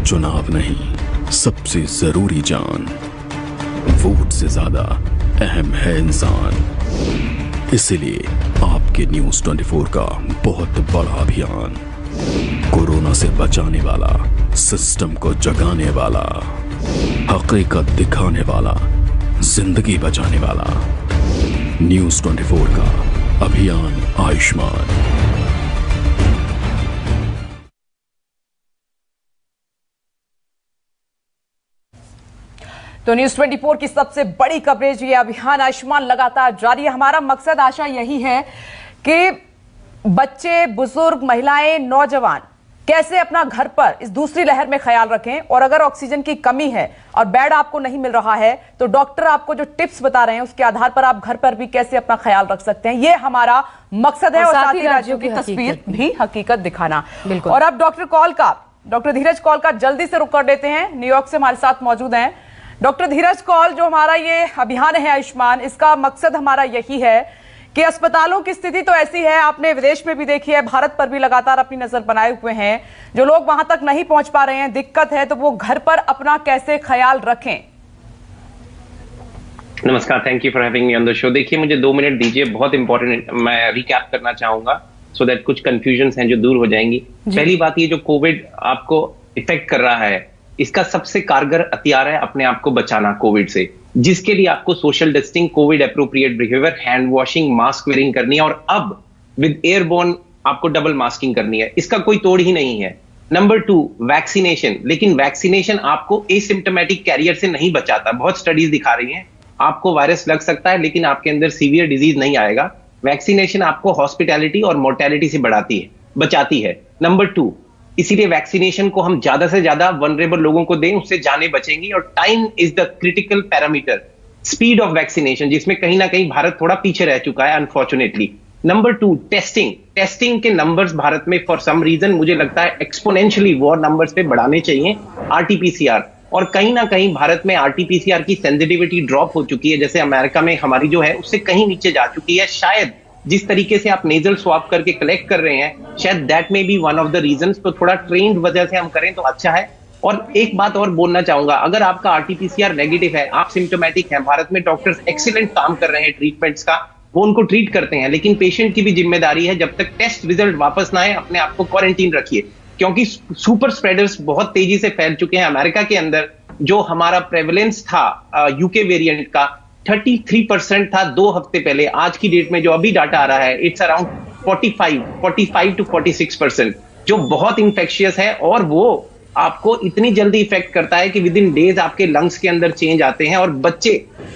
चुनाव नहीं, सबसे जरूरी जान। वोट से ज्यादा अहम है इंसान। इसीलिए आपके न्यूज़ 24 का बहुत बड़ा अभियान, कोरोना से बचाने वाला, सिस्टम को जगाने वाला, हकीकत दिखाने वाला, जिंदगी बचाने वाला। न्यूज़ 24 का अभियान आयुष्मान। तो न्यूज़ 24 की सबसे बड़ी कवरेज ये अभियान आयुष्मान लगातार जारी है। हमारा मकसद, आशा यही है कि बच्चे, बुजुर्ग, महिलाएं, नौजवान कैसे अपना घर पर इस दूसरी लहर में ख्याल रखें, और अगर ऑक्सीजन की कमी है और बेड आपको नहीं मिल रहा है तो डॉक्टर आपको जो टिप्स बता रहे हैं उसके आधार पर आप घर पर भी कैसे अपना ख्याल रख सकते हैं, ये हमारा मकसद है। और साथ ही राज्यों की तस्वीर भी, हकीकत दिखाना। और अब डॉक्टर धीरज कौल का जल्दी से रुक कर देते हैं। न्यूयॉर्क से हमारे साथ मौजूद हैं डॉक्टर धीरज कौल। जो हमारा ये अभियान है आयुष्मान, इसका मकसद हमारा यही है कि अस्पतालों की स्थिति तो ऐसी है, आपने विदेश में भी देखी है, भारत पर भी लगातार अपनी नजर बनाए हुए हैं। जो लोग वहां तक नहीं पहुंच पा रहे हैं, दिक्कत है, तो वो घर पर अपना कैसे ख्याल रखें। नमस्कार, thank you for having me on the show. देखिए, मुझे 2 मिनट दीजिए, बहुत इंपॉर्टेंट मैं रिकैप करना चाहूंगा सो दैट कुछ कंफ्यूजन्स हैं जो दूर हो जाएंगी। पहली बात, ये जो कोविड आपको इफेक्ट कर रहा है, इसका सबसे कारगर हथियार है अपने आप को बचाना कोविड से, जिसके लिए आपको social distancing, Covid appropriate behaviour, hand washing, mask wearing करनी है, और अब विद एयरबोर्न आपको डबल मास्किंग करनी है। इसका कोई तोड़ ही नहीं है। Number 2, vaccination. लेकिन वैक्सीनेशन आपको एसिम्प्टोमेटिक कैरियर से नहीं बचाता। बहुत स्टडीज दिखा रही हैं आपको वायरस लग सकता है लेकिन आपके अंदर सीवियर डिजीज नहीं आएगा। वैक्सीनेशन आपको हॉस्पिटैलिटी और मोर्टेलिटी से बचाती है। नंबर 2, इसीलिए वैक्सीनेशन को हम ज्यादा से ज्यादा वनरेबल लोगों को दें, उससे जाने बचेंगी। और time is the critical parameter, speed of vaccination, जिसमें कहीं ना कहीं भारत थोड़ा पीछे रह चुका है अनफॉर्चुनेटली। नंबर 2, टेस्टिंग के नंबर्स भारत में फॉर सम रीजन मुझे लगता है एक्सपोनेंशियली वॉर नंबर्स पे बढ़ाने चाहिए। आरटीपीसीआर, और कहीं ना कहीं भारत में आरटीपीसीआर की सेंसिटिविटी ड्रॉप हो चुकी है, जैसे अमेरिका में हमारी जो है उससे कहीं नीचे जा चुकी है। शायद जिस तरीके से आप नेजल स्वाब करके कलेक्ट कर रहे हैं, शायद that may be one of the reasons. तो थोड़ा ट्रेन्ड वजह से हम करें तो अच्छा है। और एक बात और बोलना चाहूंगा, अगर आपका आरटीपीसीआर नेगेटिव है, आप सिम्टोमेटिक हैं, भारत में डॉक्टर्स एक्सीलेंट काम कर रहे हैं ट्रीटमेंट्स का, वो उनको ट्रीट करते हैं, लेकिन पेशेंट की भी जिम्मेदारी है, जब तक टेस्ट रिजल्ट वापस ना आए अपने आप को क्वारंटीन रखिए, क्योंकि सुपर स्प्रेडर्स बहुत तेजी से फैल चुके हैं। अमेरिका के अंदर जो हमारा प्रेवलेंस था यूके वेरिएंट का 33% था 2 हफ्ते पहले। आज की डेट में जो अभी डाटा आ रहा है, इट्स अराउंड 45 to 46%, जो बहुत इंफेक्शियस है, और वो आपको इतनी जल्दी इफेक्ट करता है कि विद इन डेज आपके लंग्स के अंदर चेंज आते हैं। और बच्चे,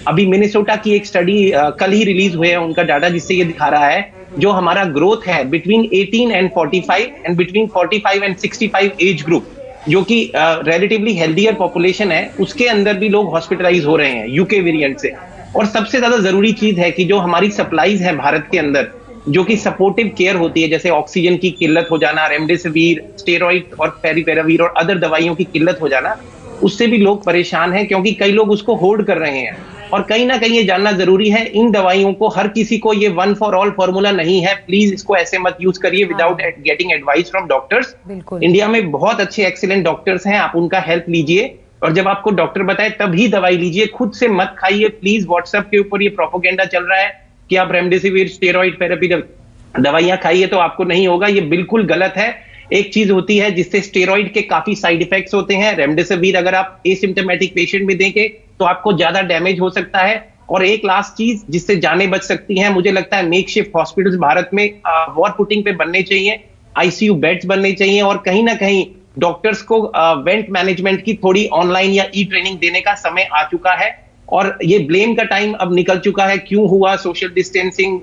अभी मिनेसोटा की एक स्टडी कल ही रिलीज हुए हैं उनका डाटा, जिससे ये दिखा रहा है जो हमारा ग्रोथ है between 18 and 45 and between 45 and 65 age group, जो कि रिलेटिवली हेल्दियर पॉपुलेशन है, उसके अंदर भी लोग हॉस्पिटलाइज हो रहे हैं यूके वेरिएंट से। और सबसे ज्यादा जरूरी चीज है कि जो हमारी सप्लाईज है भारत के अंदर, जो कि सपोर्टिव केयर होती है, जैसे ऑक्सीजन की किल्लत हो जाना, रेमडेसिविर, स्टेरॉइड और फेविपिराविर और अदर दवाइयों की किल्लत हो जाना, उससे भी लोग परेशान हैं, क्योंकि कई लोग उसको होल्ड कर रहे हैं। और कहीं ना कहीं ये जानना जरूरी है, इन दवाइयों को हर किसी को ये वन फॉर ऑल फॉर्मूला नहीं है। प्लीज इसको ऐसे मत यूज करिए without getting advice from doctors. India में बहुत अच्छे एक्सीलेंट डॉक्टर्स हैं, आप उनका हेल्प लीजिए, और जब आपको डॉक्टर बताए तभी दवाई लीजिए, खुद से मत खाइए प्लीज। व्हाट्सएप के ऊपर ये प्रोपोगेंडा चल रहा है कि आप रेमडेसिविर, स्टेरॉइड थेरेपी दवाइयां खाइए तो आपको नहीं होगा, ये बिल्कुल गलत है। एक चीज होती है जिससे स्टेरॉइड के काफी साइड इफेक्ट्स होते हैं। रेमडेसिविर अगर आप एसिम्प्टोमेटिक पेशेंट में देंगे तो आपको ज्यादा डैमेज हो सकता है। और एक लास्ट चीज जिससे जानें बच सकती हैं, मुझे लगता है मेकशिफ्ट हॉस्पिटल्स भारत में वॉर फुटिंग पे बनने चाहिए, आईसीयू बेड्स बनने चाहिए, और कहीं ना कहीं डॉक्टर्स को वेंट मैनेजमेंट की थोड़ी ऑनलाइन या ई ट्रेनिंग देने का समय आ चुका है। और ये ब्लेम का टाइम अब निकल चुका है। क्यों हुआ सोशल डिस्टेंसिंग,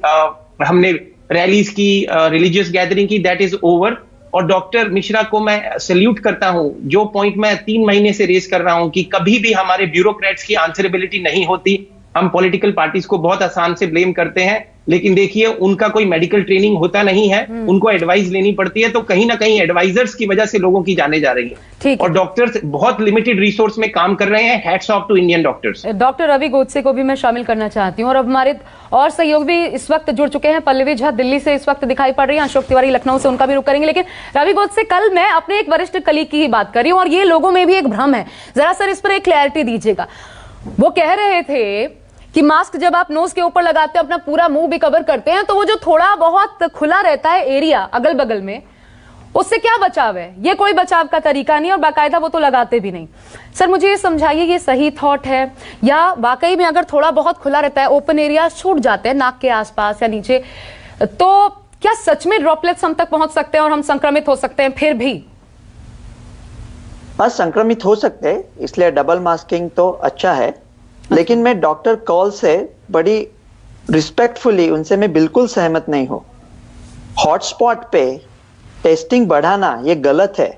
हमने रैलीज की, रिलीजियस गैदरिंग की, दैट इज ओवर। और डॉक्टर मिश्रा को मैं सैल्यूट करता हूं, जो पॉइंट मैं 3 महीने से रेस कर रहा हूं कि कभी भी हमारे ब्यूरोक्रेट्स की आंसरेबिलिटी नहीं होती। हम पॉलिटिकल पार्टीज को बहुत आसान से ब्लेम करते हैं, लेकिन देखिए उनका कोई मेडिकल ट्रेनिंग होता नहीं है, उनको एडवाइस लेनी पड़ती है, तो कहीं ना कहीं एडवाइजर्स की वजह से लोगों की जाने जा रही है। और डॉक्टर्स बहुत लिमिटेड रिसोर्स में काम कर रहे हैं। Hats off to Indian doctors. Doctor Ravi Godse को भी मैं शामिल करना चाहती हूँ और अब हमारे और सहयोग भी इस वक्त जुड़ चुके हैं। पल्लवी झा दिल्ली से इस वक्त दिखाई पड़ रही है, अशोक तिवारी लखनऊ से, उनका भी रुख करेंगे। लेकिन रवि गोडसे, कल मैं अपने एक वरिष्ठ कलीग की ही बात कर रही हूँ और ये लोगों में भी एक भ्रम है, जरा सर इस पर एक क्लैरिटी दीजिएगा। वो कह रहे थे कि मास्क जब आप नोज के ऊपर लगाते हैं, अपना पूरा मुंह भी कवर करते हैं, तो वो जो थोड़ा बहुत खुला रहता है एरिया अगल बगल में, उससे क्या बचाव है? ये कोई बचाव का तरीका नहीं और बाकायदा वो तो लगाते भी नहीं। सर मुझे ये समझाइए, ये सही थॉट है या वाकई में अगर थोड़ा बहुत खुला रहता है, ओपन एरिया छूट जाते हैं नाक के आसपास या नीचे, तो क्या सच में ड्रॉपलेट्स हम तक पहुंच सकते हैं और हम संक्रमित हो सकते हैं फिर भी? हाँ, संक्रमित हो सकते हैं, इसलिए डबल मास्किंग तो अच्छा है। लेकिन मैं डॉक्टर कॉल से बड़ी रिस्पेक्टफुली उनसे मैं बिल्कुल सहमत नहीं हूं। हॉटस्पॉट पे टेस्टिंग बढ़ाना ये गलत है।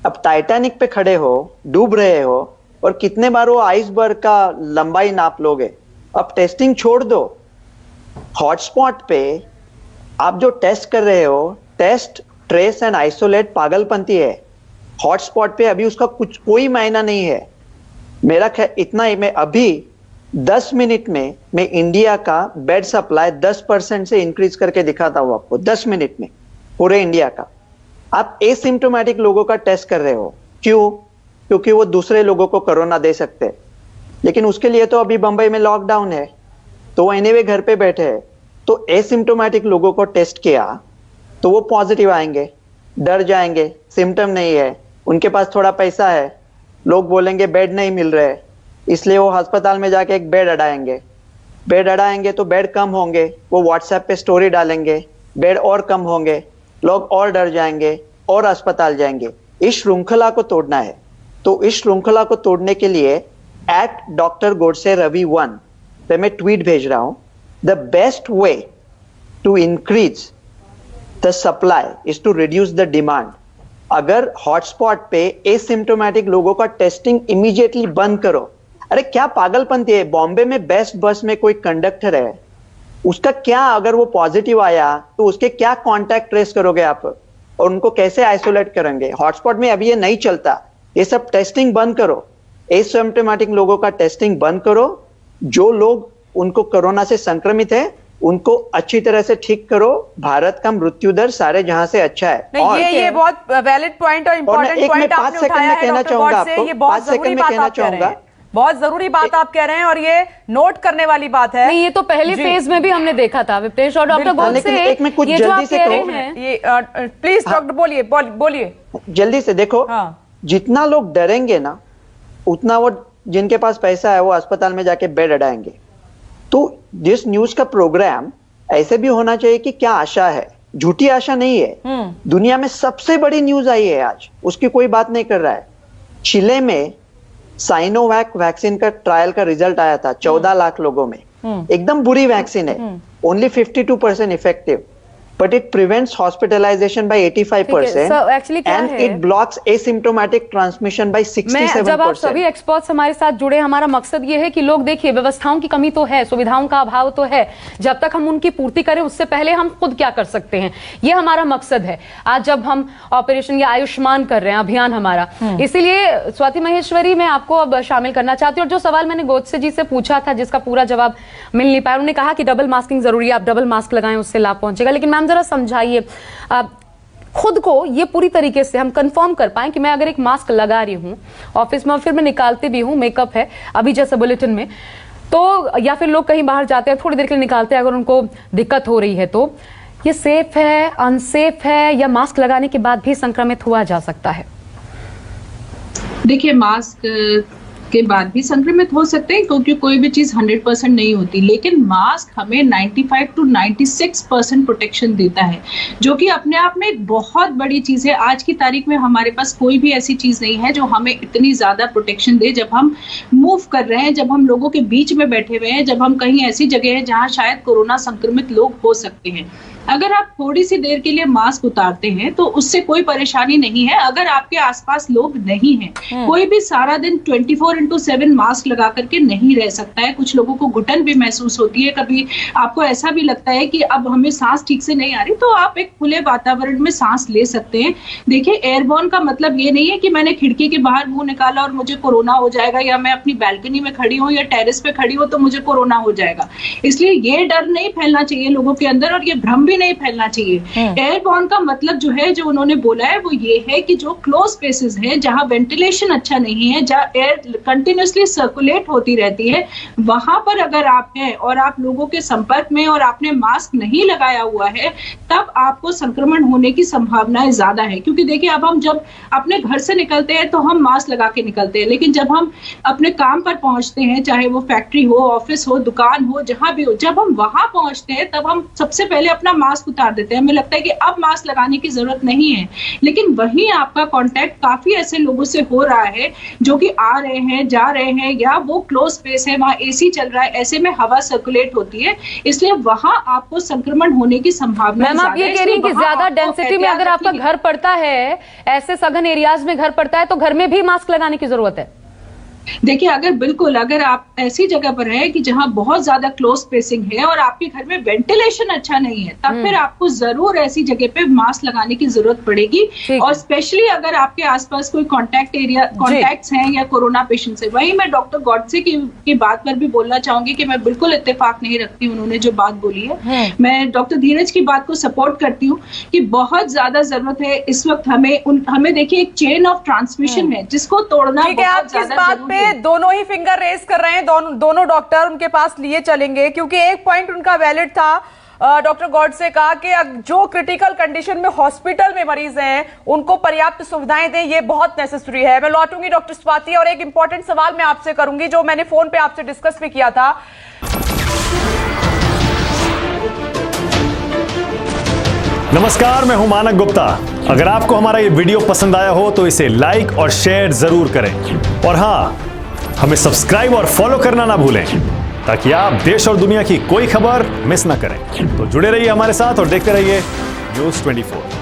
अब टाइटैनिक पे खड़े हो, डूब रहे हो और कितने बार वो आइसबर्ग का लंबाई नाप लोगे? अब टेस्टिंग छोड़ दो। हॉटस्पॉट पे आप जो टेस्ट कर रहे हो, टेस्ट, ट्रेस एंड आइसोलेट पागलपंती है। हॉटस्पॉट पे अभी उसका कुछ कोई मायना नहीं है। मेरा इतना ही, मैं अभी 10 मिनट में मैं इंडिया का बेड सप्लाई 10% से इंक्रीज करके दिखाता हूं आपको। 10 मिनट में पूरे इंडिया का। आप एसिम्प्टोमेटिक लोगों का टेस्ट कर रहे हो, क्यों? क्योंकि वो दूसरे लोगों को कोरोना दे सकते हैं। लेकिन उसके लिए तो अभी बंबई में लॉकडाउन है, तो वो एनीवे घर पे बैठे हैं। तो एसिम्प्टोमेटिक लोगों को टेस्ट किया तो वो पॉजिटिव आएंगे, डर जाएंगे, सिम्टम नहीं है, उनके पास थोड़ा पैसा है, लोग बोलेंगे बेड नहीं मिल रहे, इसलिए वो अस्पताल में जाके एक बेड अड़ाएंगे। बेड अड़ाएंगे तो बेड कम होंगे, वो व्हाट्सएप पे स्टोरी डालेंगे, बेड और कम होंगे, लोग और डर जाएंगे और अस्पताल जाएंगे। इस श्रृंखला को तोड़ना है। तो इस श्रृंखला को तोड़ने के लिए @drgodse_ravi1 पे मैं ट्वीट भेज रहा हूं, the best way to increase the supply is to reduce the demand. अगर हॉटस्पॉट पे एसिम्प्टोमेटिक लोगों का टेस्टिंग इमीडिएटली बंद करो। अरे क्या पागलपंती है? बॉम्बे में बेस्ट बस में कोई कंडक्टर है, उसका क्या, अगर वो पॉजिटिव आया तो उसके क्या कांटेक्ट ट्रेस करोगे आप और उनको कैसे आइसोलेट करेंगे? हॉटस्पॉट में अभी ये नहीं चलता। ये सब टेस्टिंग बंद करो, एसिम्प्टोमेटिक लोगों का टेस्टिंग बंद करो। जो लोग उनको कोरोना से संक्रमित है उनको अच्छी तरह से ठीक करो। भारत का मृत्यु दर सारे जहां से अच्छा है। नहीं, ये बहुत वैलिड पॉइंट और इम्पोर्टेंट पॉइंट आपने उठाया है डॉक्टर गॉडसे। ये बहुत जरूरी बात आप कह रहे हैं, बहुत जरूरी बात आप कह रहे हैं और ये नोट करने वाली बात है। नहीं, ये तो पहले फेज में भी हमने देखा था विप्रेश और डॉक्टर गॉडसे। ये जो आप कह रहे हैं, ये प्लीज डॉक्टर बोलिए जल्दी से। देखो, जितना लोग डरेंगे ना, उतना वो जिनके पास पैसा है वो अस्पताल में जाके बेड अड़ाएंगे। तो जिस न्यूज का प्रोग्राम ऐसे भी होना चाहिए कि क्या आशा है, झूठी आशा नहीं है। दुनिया में सबसे बड़ी न्यूज आई है आज, उसकी कोई बात नहीं कर रहा है। चिले में साइनोवैक वैक्सीन का ट्रायल का रिजल्ट आया था 14 लाख लोगों में। एकदम बुरी वैक्सीन है, only 52% effective, but it prevents hospitalization by 85% and it blocks asymptomatic transmission by 67%। जब आप सभी एक्सपर्ट्स हमारे साथ जुड़े, हमारा मकसद ये है कि लोग देखिए, व्यवस्थाओं की कमी तो है, सुविधाओं का अभाव तो है, जब तक हम उनकी पूर्ति करें उससे पहले हम खुद क्या कर सकते हैं, ये हमारा मकसद है। आज जब हम ऑपरेशन या आयुष्मान कर रहे हैं अभियान हमारा, इसीलिए स्वाति महेश्वरी मैं आपको अब शामिल करना चाहती हूँ। और जो सवाल मैंने गोडसे जी से पूछा था जिसका पूरा जवाब मिल नहीं पाया, उन्होंने कहा कि डबल मास्किंग जरूरी है, आप डबल मास्क लगाएं उससे लाभ पहुंचेगा। लेकिन मैम जरा समझाइए, खुद को ये पूरी तरीके से हम कंफर्म कर पाए कि मैं अगर एक मास्क लगा रही हूँ ऑफिस में और फिर मैं निकालती भी हूँ, मेकअप है अभी जैसे बुलेटिन में, तो या फिर लोग कहीं बाहर जाते हैं थोड़ी देर के लिए निकालते हैं, अगर उनको दिक्कत हो रही है तो ये सेफ है, अनसेफ है, या मास्क लगाने के बाद भी संक्रमित हुआ जा सकता है? देखिए, मास्क के बाद भी संक्रमित हो सकते हैं क्योंकि कोई भी चीज 100% नहीं होती, लेकिन मास्क हमें 95 to 96% प्रोटेक्शन देता है, जो कि अपने आप में एक बहुत बड़ी चीज है। आज की तारीख में हमारे पास कोई भी ऐसी चीज नहीं है जो हमें इतनी ज्यादा प्रोटेक्शन दे। जब हम मूव कर रहे हैं, जब हम लोगों के बीच में बैठे हुए हैं, जब हम कहीं ऐसी जगह है जहां शायद कोरोना संक्रमित लोग हो सकते हैं, अगर आप थोड़ी सी देर के लिए मास्क उतारते हैं तो उससे कोई परेशानी नहीं है। अगर आपके आसपास लोग नहीं हैं, कोई भी सारा दिन 24/7 मास्क लगा करके नहीं रह सकता है। कुछ लोगों को घुटन भी महसूस होती है, कभी आपको ऐसा भी लगता है कि अब हमें सांस ठीक से नहीं आ रही, तो आप एक खुले वातावरण में सांस ले सकते हैं। देखिए, एयरबॉर्न का मतलब ये नहीं है कि मैंने खिड़की के बाहर मुंह निकाला और मुझे कोरोना हो जाएगा, या मैं अपनी बैल्कनी में खड़ी हूँ या टेरेस पे खड़ी हूँ तो मुझे कोरोना हो जाएगा। इसलिए ये डर नहीं फैलना चाहिए लोगों के अंदर, और ये भ्रम भी नहीं फैलना चाहिए। एयरबॉर्न का मतलब जो है, जो उन्होंने बोला है, वो ये है कि जो क्लोज स्पेसेस हैं, जहां वेंटिलेशन अच्छा नहीं है, जहां एयर कंटिन्यूसली सर्कुलेट होती रहती है, वहां पर अगर आप हैं और आप लोगों के संपर्क में और आपने मास्क नहीं लगाया हुआ है, तब आपको संक्रमण होने की संभावनाएं ज्यादा है। क्योंकि देखिए, अब हम जब अपने घर से निकलते हैं तो हम मास्क लगा के निकलते हैं, लेकिन जब हम अपने काम पर पहुंचते हैं, चाहे वो फैक्ट्री हो, ऑफिस हो, दुकान हो, जहां भी हो, जब हम वहां पहुंचते हैं तब हम सबसे पहले अपना मास्क उतार देते हैं। हमें लगता है कि अब मास्क लगाने की जरूरत नहीं है, लेकिन वहीं आपका कांटेक्ट काफी ऐसे लोगों से हो रहा है जो कि आ रहे हैं, जा रहे हैं, या वो क्लोज स्पेस है, वहां एसी चल रहा है, ऐसे में हवा सर्कुलेट होती है, इसलिए वहां आपको संक्रमण होने की संभावना। मैम, आप ये कह रही हैं कि ज्यादा डेंसिटी में अगर आपका घर पड़ता है, ऐसे सघन एरियाज में घर पड़ता है, तो घर में भी मास्क लगाने की जरूरत है? देखिए, अगर आप ऐसी जगह पर है कि जहां बहुत ज्यादा क्लोज स्पेसिंग है और आपके घर में वेंटिलेशन अच्छा नहीं है, तब फिर आपको जरूर ऐसी जगह पे मास्क लगाने की जरूरत पड़ेगी। और स्पेशली अगर आपके आसपास कोई कॉन्टैक्ट्स हैं या कोरोना पेशेंट्स है। वहीं मैं डॉक्टर गॉडसे की बात पर भी बोलना चाहूंगी कि मैं बिल्कुल इत्तेफाक नहीं रखती उन्होंने जो बात बोली है। मैं डॉक्टर धीरज की बात को सपोर्ट करती हूँ कि बहुत ज्यादा जरूरत है इस वक्त हमें देखिए, एक चेन ऑफ ट्रांसमिशन है जिसको तोड़ना बहुत ज्यादा जरूरी है। दोनों ही फिंगर रेस कर रहे हैं, दोनों डॉक्टर उनके पास लिए चलेंगे, क्योंकि एक पॉइंट उनका वैलिड था डॉक्टर गॉडसे का कि जो क्रिटिकल कंडीशन में हॉस्पिटल में मरीज हैं उनको पर्याप्त सुविधाएं दें, ये बहुत नेसेसरी है। मैं लौटूंगी डॉक्टर स्वाति, और एक इंपॉर्टेंट सवाल मैं आपसे करूंगी जो मैंने फोन पे आपसे डिस्कस भी किया था। नमस्कार, मैं हूं मानक गुप्ता। अगर आपको हमारा ये वीडियो पसंद आया हो तो इसे लाइक और शेयर जरूर करें, और हाँ, हमें सब्सक्राइब और फॉलो करना ना भूलें ताकि आप देश और दुनिया की कोई खबर मिस ना करें। तो जुड़े रहिए हमारे साथ और देखते रहिए न्यूज़ 24।